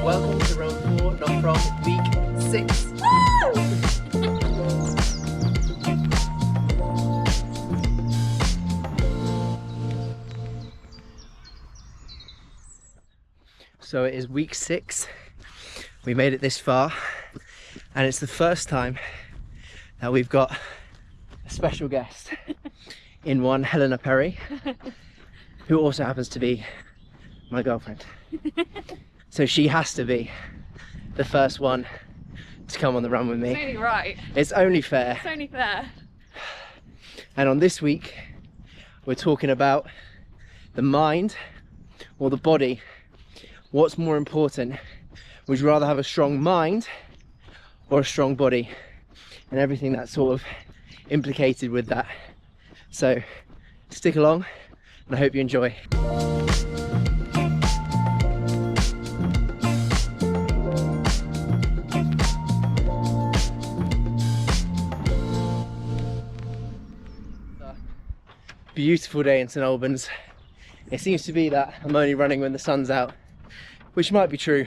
Welcome to round 4, not from week 6. So it is week 6. We made it this far, and it's the first time that we've got a special guest in one, Helena Perry, who also happens to be my girlfriend. So she has to be the first one to come on the run with me. It's only right. It's only fair. It's only fair. And on this week, we're talking about the mind or the body. What's more important? Would you rather have a strong mind or a strong body? And everything that's sort of implicated with that. So stick along, and I hope you enjoy. Beautiful day in St Albans. It seems to be that I'm only running when the sun's out, which might be true.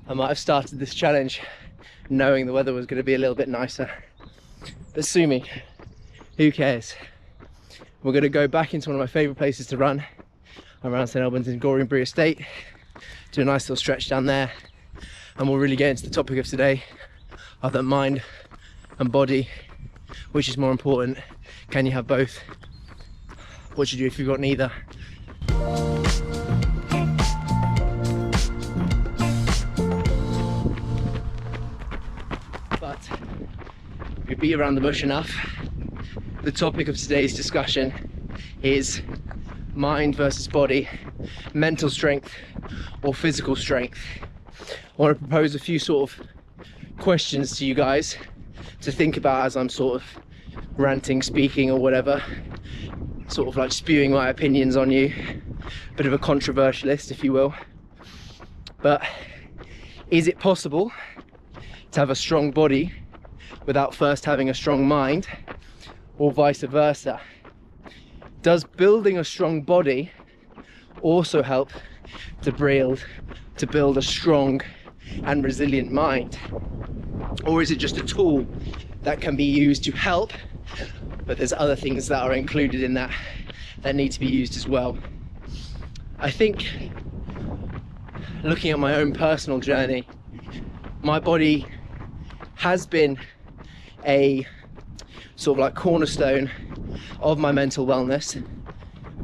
I might have started this challenge knowing the weather was going to be a little bit nicer, but sue me, who cares? We're going to go back into one of my favourite places to run around St Albans in Gorion Estate, do a nice little stretch down there, and we'll really get into the topic of today, of that mind and body. Which is more important? Can you have both? What should you do if you've got neither? But we beat around the bush enough. The topic of today's discussion is mind versus body, mental strength or physical strength. I want to propose a few sort of questions to you guys to think about as I'm sort of ranting, speaking or whatever, sort of like spewing my opinions on you. Bit of a controversialist, if you will. But is it possible to have a strong body without first having a strong mind, or vice versa? Does building a strong body also help to build a strong and resilient mind? Or is it just a tool that can be used to help, but there's other things that are included in that need to be used as well? I think, looking at my own personal journey, my body has been a sort of like cornerstone of my mental wellness,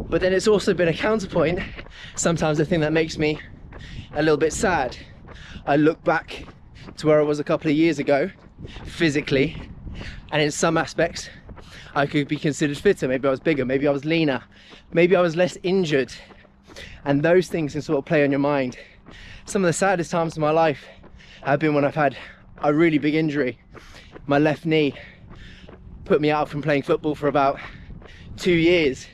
but then it's also been a counterpoint. Sometimes the thing that makes me a little bit sad, I look back to where I was a couple of years ago physically, and in some aspects I could be considered fitter. Maybe I was bigger, maybe I was leaner, maybe I was less injured, and those things can sort of play on your mind. Some of the saddest times of my life have been when I've had a really big injury. My left knee put me out from playing football for about 2 years.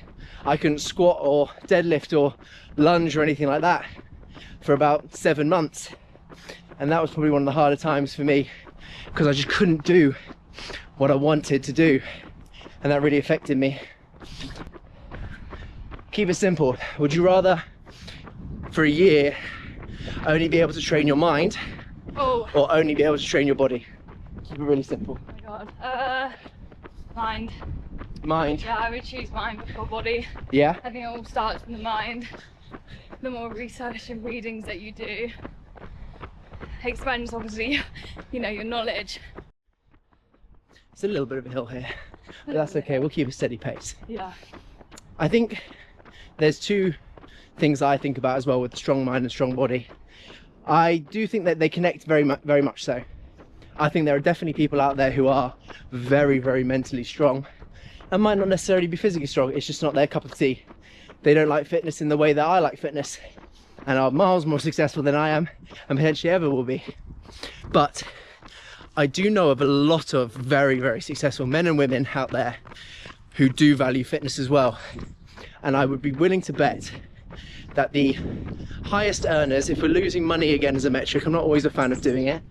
I couldn't squat or deadlift or lunge or anything like that for about 7 months, and that was probably one of the harder times for me, because I just couldn't do what I wanted to do, and that really affected me. Keep it simple. Would you rather for a year only be able to train your mind, or only be able to train your body? Keep it really simple. Oh my god. Mind. Mind? Yeah, I would choose mind before body. Yeah? I think it all starts from the mind. The more research and readings that you do expands, obviously, you know, your knowledge. It's a little bit of a hill here, but that's okay. We'll keep a steady pace. Yeah. I think there's two things I think about as well with strong mind and strong body. I do think that they connect very much so. I think there are definitely people out there who are very, very mentally strong and might not necessarily be physically strong. It's just not their cup of tea. They don't like fitness in the way that I like fitness, and are miles more successful than I am, and potentially ever will be. But I do know of a lot of very, very successful men and women out there who do value fitness as well. And I would be willing to bet that the highest earners, if we're losing money again as a metric, I'm not always a fan of doing it,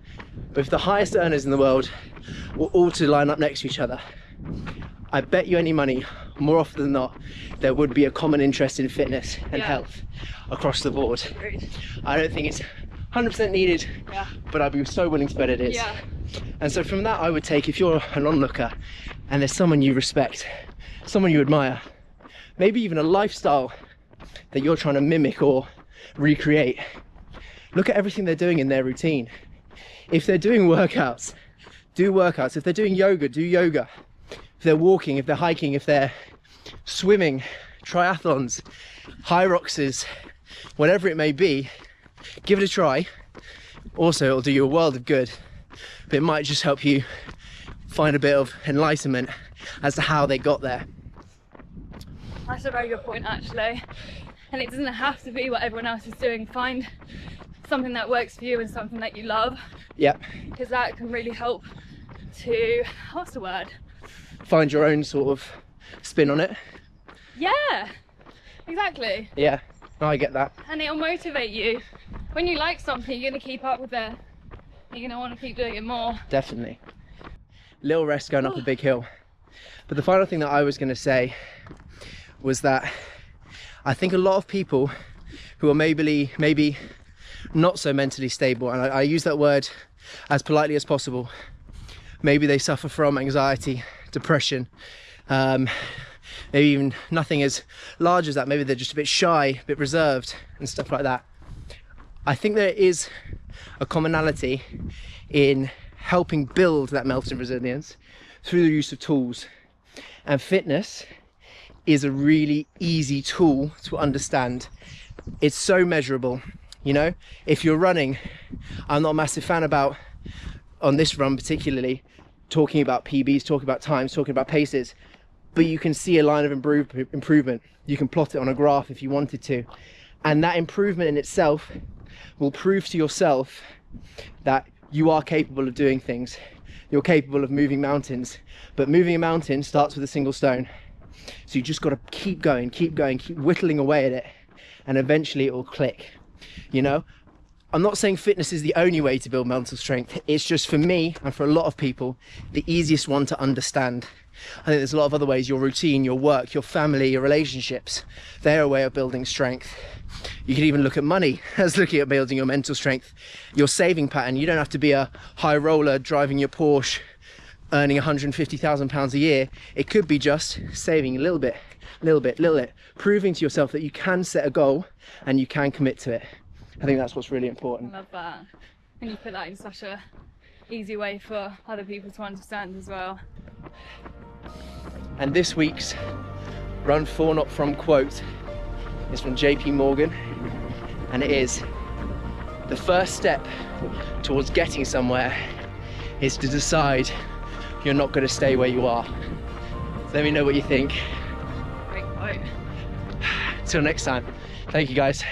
but if the highest earners in the world were all to line up next to each other, I bet you any money, more often than not, there would be a common interest in fitness and health across the board. Agreed. I don't think it's 100% needed, Yeah. but I'd be so willing to bet it is. Yeah. And so from that, I would take, if you're an onlooker and there's someone you respect, someone you admire, maybe even a lifestyle that you're trying to mimic or recreate, look at everything they're doing in their routine. If they're doing workouts, do workouts. If they're doing yoga, do yoga. If they're walking, if they're hiking, if they're swimming, triathlons, Hyroxes, whatever it may be, give it a try. Also, it'll do you a world of good, but it might just help you find a bit of enlightenment as to how they got there. That's a very good point, actually. And it doesn't have to be what everyone else is doing. Find something that works for you and something that you love, Yep. because that can really help to, what's the word? Find your own sort of spin on it. Yeah, exactly. Yeah, no, I get that. And it'll motivate you. When you like something, you're going to keep up with it. You're going to want to keep doing it more. Definitely. Little rest going up a big hill. But the final thing that I was going to say was that I think a lot of people who are maybe not so mentally stable, and I use that word as politely as possible, maybe they suffer from anxiety, depression, maybe even nothing as large as that, maybe they're just a bit shy, a bit reserved and stuff like that. I think there is a commonality in helping build that mental resilience through the use of tools, and fitness is a really easy tool to understand. It's so measurable. You know, if you're running, I'm not a massive fan about, on this run particularly, talking about PBs, talking about times, talking about paces, but you can see a line of improvement. You can plot it on a graph if you wanted to, and that improvement in itself will prove to yourself that you are capable of doing things. You're capable of moving mountains, but moving a mountain starts with a single stone. So you just got to keep going, keep whittling away at it, and eventually it will click. You know, I'm not saying fitness is the only way to build mental strength. It's just, for me and for a lot of people, the easiest one to understand. I think there's a lot of other ways: your routine, your work, your family, your relationships. They're a way of building strength. You can even look at money as looking at building your mental strength. Your saving pattern. You don't have to be a high roller driving your Porsche, earning £150,000 a year. It could be just saving a little bit, proving to yourself that you can set a goal and you can commit to it. I think that's what's really important. I love that. And you put that in such a easy way for other people to understand as well. And this week's Run For Not From quote is from JP Morgan, and it is: the first step towards getting somewhere is to decide you're not going to stay where you are. So let me know what you think. Great quote. Till next time. Thank you, guys.